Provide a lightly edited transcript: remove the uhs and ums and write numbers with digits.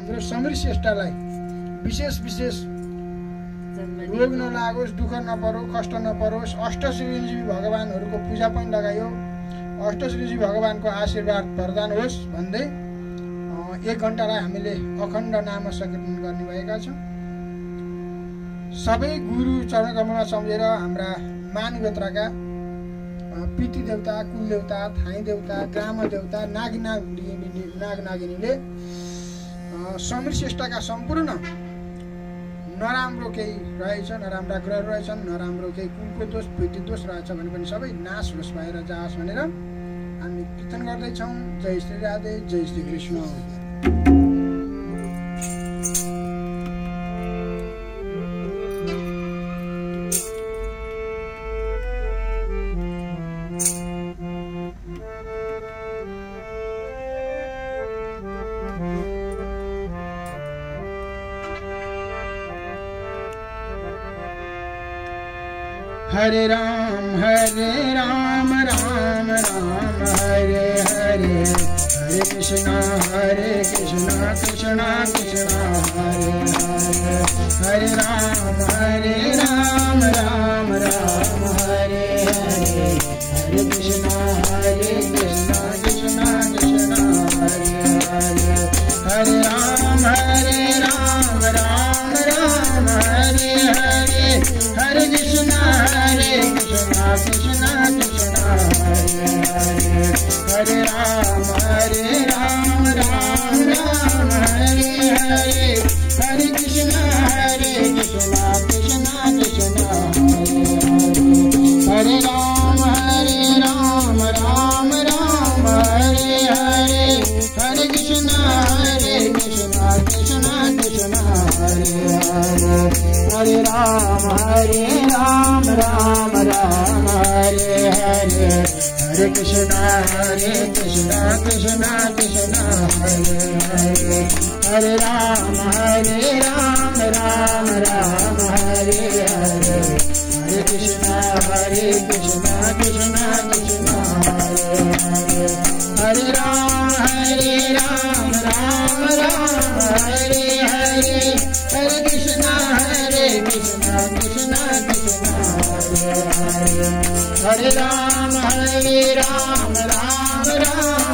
हाम्रो समीर श्रेष्ठलाई विशेष विशेष रोग नलागोस्, दुःख नपरोस्, कष्ट नपरोस्। अष्टश्रीजी भगवानहरूको पूजा पनि लगायो। अष्टश्रीजी भगवानको आशीर्वाद प्रदान होस् भन्दै 1 घण्टालाई हामीले अखण्ड नाम संकीर्तन गर्ने भएका छौँ। सबै गुरु चरणकमलमा सम्झेर हाम्रा मानगोत्रका पितृ देवता, कुल देवता, थाई देवता, ग्राम देवता, नाग नागिनीले समीर श्रेष्ठका सम्पूर्ण नराम्रो केही रहेछ, नराम्रा ग्रहहरू रहेछन्, नराम्रो केही कुलको दोष, पितृ दोष रहेछ भने पनि सबै नाश होस् भएर जाओस् भनेर हामी कीर्तन गर्दैछौँ। जय श्री राधे, जय श्री कृष्ण। हरे राम राम राम हरे हरे, हरे कृष्णा कृष्णा कृष्णा हरे हरे, हरे राम राम राम हरे हरे, हरे कृष्णा कृष्णा कृष्णा हरे हरे, हरे राम राम राम हरे हरे, हरे कृष्णा कृष्णा कृष्णा हरे हरे, हरे राम राम राम हरे हरे, हरे कृष्णा कृष्णा कृष्णा हरे हरे, हरे राम राम राम हरे हरे, हरे कृष्णा कृष्णा कृष्णा हरे हरे, हरे राम राम हरे हरे, हरे कृष्णा कृष्णा कृष्णा हरे हरे, हरे राम राम हरे हरे, हरे कृष्णा कृष्णा कृष्णा हरे हरे, हरे राम राम हरे हरे, हरे कृष्णा कृष्णा कृष्णा हरे हरे, हरे राम राम